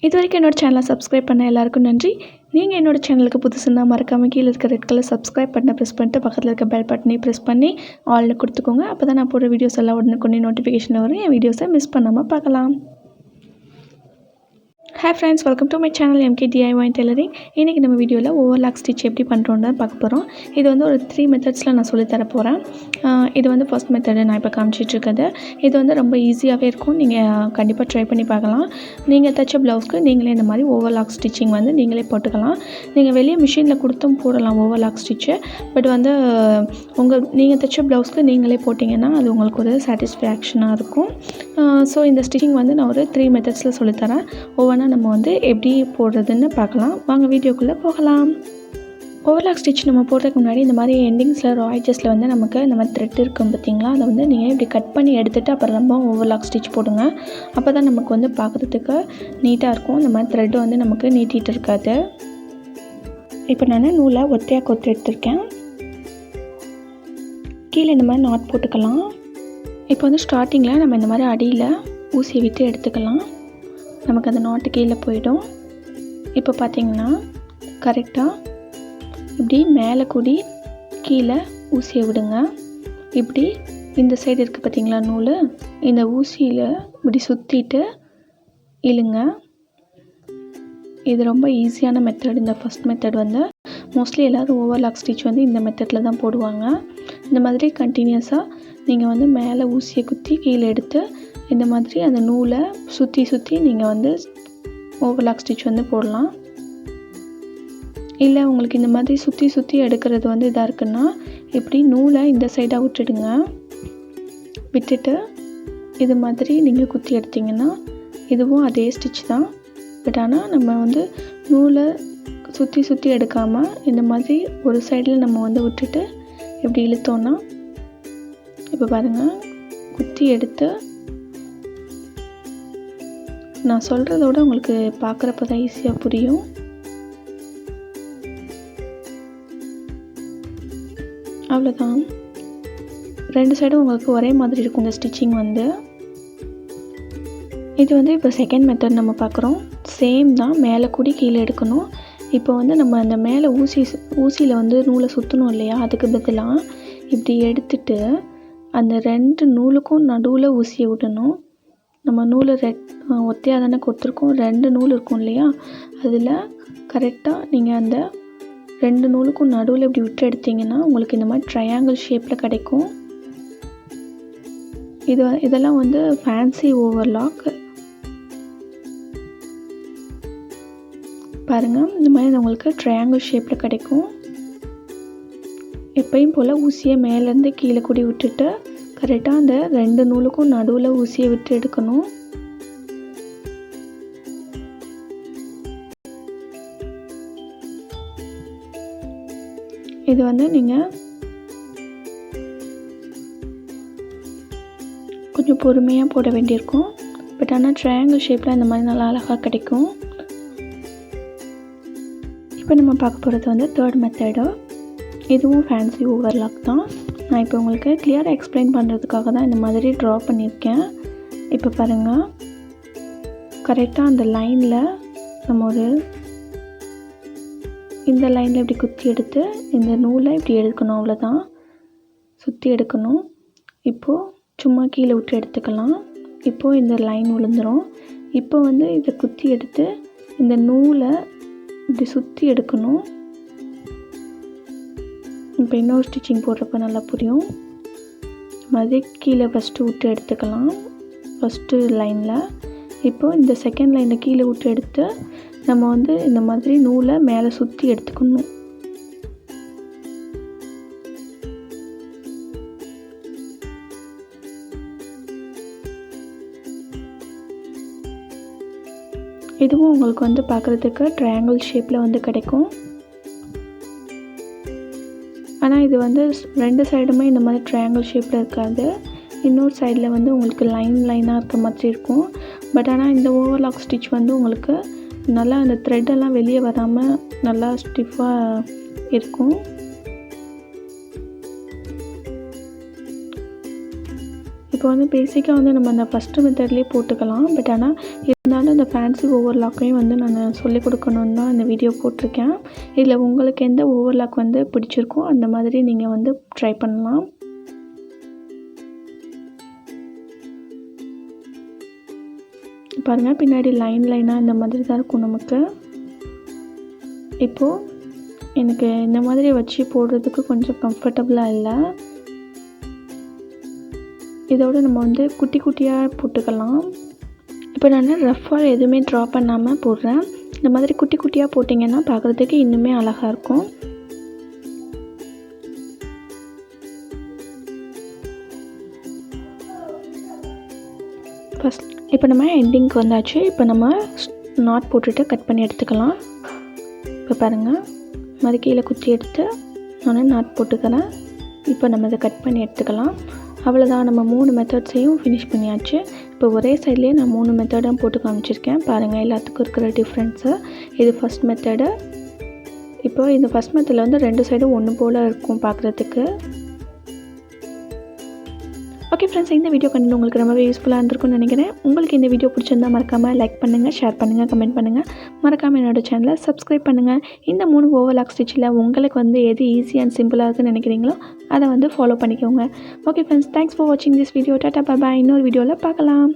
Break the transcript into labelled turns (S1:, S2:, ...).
S1: இதுவரைக்கும் என்னோட சேனலை சப்ஸ்கிரைப் பண்ண எல்லாருக்கும் நன்றி. நீங்கள் என்னோட சேனலுக்கு புதுசுன்னா மறக்காமல் கீழே இருக்க ரெட் கலர் சப்ஸ்கிரைப் பட்டனை ப்ரெஸ் பண்ணிட்டு பக்கத்தில் இருக்க பெல் பட்டனை ப்ரெஸ் பண்ணி ஆல்னு கொடுத்துக்கோங்க. அப்போ தான் நான் போடுற வீடியோஸ் எல்லாம் உடனுக்குடனே நோட்டிஃபிகேஷன் வரும். என் வீடியோஸை மிஸ் பண்ணாமல் பார்க்கலாம். Hi friends, welcome to my channel DIY tailoring. இன்றைக்கி நம்ம வீடியோவில் ஓவர்லாக் ஸ்டிச் எப்படி பண்ணுறோன்னு பார்க்க போகிறோம். இது வந்து ஒரு 3 மெத்தட்ஸில் நான் சொல்லித்தர போகிறேன். இது வந்து ஃபர்ஸ்ட் மெத்தடு நான் இப்போ காமிச்சிட்ருக்கிறது. இது வந்து ரொம்ப ஈஸியாகவே இருக்கும். நீங்கள் கண்டிப்பாக ட்ரை பண்ணி பார்க்கலாம். நீங்கள் தைச்ச ப்ளவுஸ்க்கு நீங்களே இந்த மாதிரி ஓவர்லாக் ஸ்டிச்சிங் வந்து நீங்களே போட்டுக்கலாம். நீங்கள் வெளியே மிஷினில் கொடுத்தும் போடலாம் ஓவர்லாக் ஸ்டிச்சு. பட் வந்து நீங்கள் தைச்ச ப்ளவுஸ்க்கு நீங்களே போட்டிங்கன்னா அது உங்களுக்கு ஒரு சாட்டிஸ்ஃபேக்ஷனாக இருக்கும். ஸோ இந்த ஸ்டிச்சிங் வந்து நான் ஒரு 3 மெத்தட்ஸில் சொல்லித்தரேன். ஒவ்வொன்றா நம்ம வந்து எப்படி போடுறதுன்னு பார்க்கலாம். வாங்க வீடியோக்குள்ளே போகலாம். ஓவர்லாக் ஸ்டிச் நம்ம போடுறதுக்கு முன்னாடி இந்த மாதிரி எண்டிங்ஸில் ராய்ஜஸில் வந்து நமக்கு இந்த மாதிரி த்ரெட் இருக்கும் பார்த்திங்களா, அதை வந்து நீங்கள் இப்படி கட் பண்ணி எடுத்துகிட்டு அப்புறமா ஓவர்லாக் ஸ்டிச் போடுங்க. அப்போ தான் நமக்கு வந்து பார்க்குறதுக்கு நீட்டாக இருக்கும். இந்த மாதிரி த்ரெட்டு வந்து நமக்கு நீட்டிகிட்டு இருக்காது. இப்போ நான் நூலை ஒத்தையாக கொத்து எடுத்திருக்கேன். கீழே இந்த மாதிரி நாட் போட்டுக்கலாம். இப்போ வந்து ஸ்டார்டிங்கில் நம்ம இந்த மாதிரி அடியில் ஊசி விட்டு எடுத்துக்கலாம். நமக்கு அந்த நாட்டு கீழே போயிடும். இப்போ பார்த்திங்கன்னா கரெக்டாக இப்படி மேலே கூடி கீழே ஊசியை விடுங்க. இப்படி இந்த சைடு இருக்குது பார்த்திங்களா நூல், இந்த ஊசியில் இப்படி சுற்றிட்டு இழுங்க. இது ரொம்ப ஈஸியான மெத்தட். இந்த ஃபஸ்ட் மெத்தட் வந்து மோஸ்ட்லி எல்லோரும் ஓவர்லாக் ஸ்டிச் வந்து இந்த மெத்தடில் தான் போடுவாங்க. இந்த மாதிரி கண்டினியூஸாக நீங்கள் வந்து மேலே ஊசியை குத்தி கீழே எடுத்து இந்த மாதிரி அந்த நூலை சுற்றி சுற்றி நீங்கள் வந்து ஓவர்லாக் ஸ்டிச் வந்து போடலாம். இல்லை உங்களுக்கு இந்த மாதிரி சுற்றி சுற்றி எடுக்கிறது வந்து இதாக இருக்குன்னா இப்படி நூலை இந்த சைடாக விட்டுடுங்க. விட்டுட்டு இது மாதிரி நீங்கள் குத்தி எடுத்திங்கன்னா இதுவும் அதே ஸ்டிச் தான். பட் ஆனால் நம்ம வந்து நூலை சுற்றி சுற்றி எடுக்காமல் இந்த மாதிரி ஒரு சைடில் நம்ம வந்து விட்டுட்டு இப்படி இழுத்தோன்னா இப்போ பாருங்கள் குத்தி எடுத்து, நான் சொல்கிறதோட உங்களுக்கு பார்க்குறப்ப தான் ஈஸியாக புரியும். அவ்வளோதான். 2 சைடும் உங்களுக்கு ஒரே மாதிரி இருக்கும் இந்த ஸ்டிச்சிங் வந்து. இது வந்து இப்போ செகண்ட் மெத்தட் நம்ம பார்க்குறோம். சேம் தான், மேலே கூடி கீழே எடுக்கணும். இப்போ வந்து நம்ம அந்த மேலே ஊசியில் வந்து நூலை சுற்றணும் இல்லையா, அதுக்கு பதிலாக இப்படி எடுத்துட்டு அந்த 2 நூலுக்கும் நடுவில் ஊசியை விடணும். நம்ம நூலை ஒத்தையாக தானே கொடுத்துருக்கோம், 2 நூல் இருக்கும் இல்லையா, அதில் கரெக்டாக நீங்கள் அந்த 2 நூலுக்கும் நடுவில் இப்படி விட்டு எடுத்திங்கன்னா உங்களுக்கு இந்த மாதிரி ட்ரையாங்கிள் ஷேப்பில் கிடைக்கும். இதெல்லாம் வந்து ஃபேன்சி ஓவர்லாக். பாருங்கள், இந்த மாதிரி உங்களுக்கு ட்ரையாங்கிள் ஷேப்பில் கிடைக்கும். எப்பயும் போல் ஊசியை மேலேருந்து கீழே கூடி விட்டுட்டு கரெக்டாக அந்த 2 நூலுக்கும் நடுவில் ஊசியை விட்டு எடுக்கணும். இது வந்து நீங்கள் கொஞ்சம் பொறுமையாக போட வேண்டியிருக்கும். பட் ஆனால் ட்ரையாங்கிள் ஷேப்பில் இந்த மாதிரி நல்லா அழகாக கிடைக்கும். இப்போ நம்ம பார்க்க போகிறது வந்து தேர்ட் மெத்தடு. இதுவும் ஃபேன்சி ஓவர்லாக் தான். நான் இப்போ உங்களுக்கு கிளியராக எக்ஸ்பிளைன் பண்ணுறதுக்காக தான் இந்த மாதிரி ட்ரா பண்ணியிருக்கேன். இப்போ பாருங்கள், கரெக்டாக அந்த லைனில் நம்ம இந்த லைனில் இப்படி குத்தி எடுத்து இந்த நூலை இப்படி எடுக்கணும். அவ்வளோதான், சுற்றி எடுக்கணும். இப்போது சும்மா கீழே விட்டு எடுத்துக்கலாம். இப்போது இந்த லைன் விழுந்துடும். இப்போ வந்து இதை குத்தி எடுத்து இந்த நூலை இப்படி சுற்றி எடுக்கணும். இப்போ இன்னொரு ஸ்டிச்சிங் போடுறப்ப நல்லா புரியும். மாதிரி கீழே ஃபஸ்ட்டு விட்டு எடுத்துக்கலாம் ஃபஸ்ட்டு லைனில். இப்போது இந்த செகண்ட் லைனில் கீழே விட்டு எடுத்து நம்ம வந்து இந்த மாதிரி நூலை மேலே சுற்றி எடுத்துக்கணும். இதுவும் உங்களுக்கு வந்து பார்க்குறதுக்கு ட்ரையாங்கிள் ஷேப்பில் வந்து கிடைக்கும். ஆனால் இது வந்து 2 சைடுமே இந்த மாதிரி ட்ரையாங்கிள் ஷேப்பில் இருக்காது. இன்னொரு சைடில் வந்து உங்களுக்கு லைனாக இருக்க மாதிரி இருக்கும். பட் ஆனால் இந்த ஓவர்லாக் ஸ்டிச் வந்து உங்களுக்கு நல்லா அந்த த்ரெட்டெல்லாம் வெளியே வராமல் நல்லா ஸ்டிஃபாக இருக்கும். இப்போ வந்து பேசிக்காக வந்து நம்ம அந்த ஃபஸ்ட்டு மெத்தட்லேயே போட்டுக்கலாம். பட் ஆனால் இருந்தாலும் இந்த ஃபேன்சி ஓவர்லாக்கையும் வந்து நான் சொல்லிக் கொடுக்கணுன்னு தான் இந்த வீடியோ போட்டிருக்கேன். இதில் உங்களுக்கு எந்த ஓவர்லாக் வந்து பிடிச்சிருக்கோ அந்த மாதிரி நீங்கள் வந்து ட்ரை பண்ணலாம். பாருங்கள், பின்னாடி லைனாக இந்த மாதிரி தான் இருக்கும் நமக்கு. இப்போது எனக்கு இந்த மாதிரி வச்சு போடுறதுக்கு கொஞ்சம் கம்ஃபர்டபுளாக இல்லை. இதோடு நம்ம வந்து குட்டி குட்டியாக போட்டுக்கலாம். இப்போ நான் ரஃப்பாக எதுவுமே ட்ரா பண்ணாமல் போடுறேன். இந்த மாதிரி குட்டி குட்டியாக போட்டிங்கன்னா பார்க்குறதுக்கு இன்னுமே அழகாக இருக்கும். ஃபஸ்ட் இப்போ நம்ம எண்டிங்க்கு வந்தாச்சு. இப்போ நம்ம நாட் போட்டுட்டு கட் பண்ணி எடுத்துக்கலாம். இப்போ பாருங்கள், மாதிரி கீழே குத்தி எடுத்து நான் நாட் போட்டுக்கிறேன். இப்போ நம்ம இதை கட் பண்ணி எடுத்துக்கலாம். அவ்வளோதான், நம்ம 3 மெத்தட்ஸையும் ஃபினிஷ் பண்ணியாச்சு. இப்போ ஒரே சைட்லேயே நான் 3 மெத்தடும் போட்டு காமிச்சிருக்கேன். பாருங்கள் எல்லாத்துக்கும் இருக்கிற டிஃப்ரென்ஸு. இது ஃபஸ்ட் மெத்தடு. இப்போ இந்த ஃபஸ்ட் மெத்தடில் வந்து 2 சைடும் ஒன்று போல் இருக்கும் பார்க்குறதுக்கு. ஓகே ஃப்ரெண்ட்ஸ், இந்த வீடியோ கண்டிப்பாக உங்களுக்கு ரொம்பவே யூஸ்ஃபுல்லாக இருந்திருக்கும்னு நினைக்கிறேன். உங்களுக்கு இந்த வீடியோ பிடிச்சிருந்தால் மறக்காமல் லைக் பண்ணுங்கள், ஷேர் பண்ணுங்கள், கமெண்ட் பண்ணுங்கள். மறக்காமல் என்னோட சேனலை சப்ஸ்கிரைப் பண்ணுங்கள். இந்த 3 ஓவர்லாக் ஸ்டிச்சில் உங்களுக்கு வந்து எது ஈஸி அண்ட் சிம்பிளாக இருக்குன்னு நினைக்கிறீங்களோ அதை வந்து ஃபாலோ பண்ணிக்கோங்க. ஓகே ஃப்ரெண்ட்ஸ், தேங்க்ஸ் ஃபார் வாட்சிங் திஸ் வீடியோ. டாட்டா, பாய். இன்னொரு வீடியோவில் பார்க்கலாம்.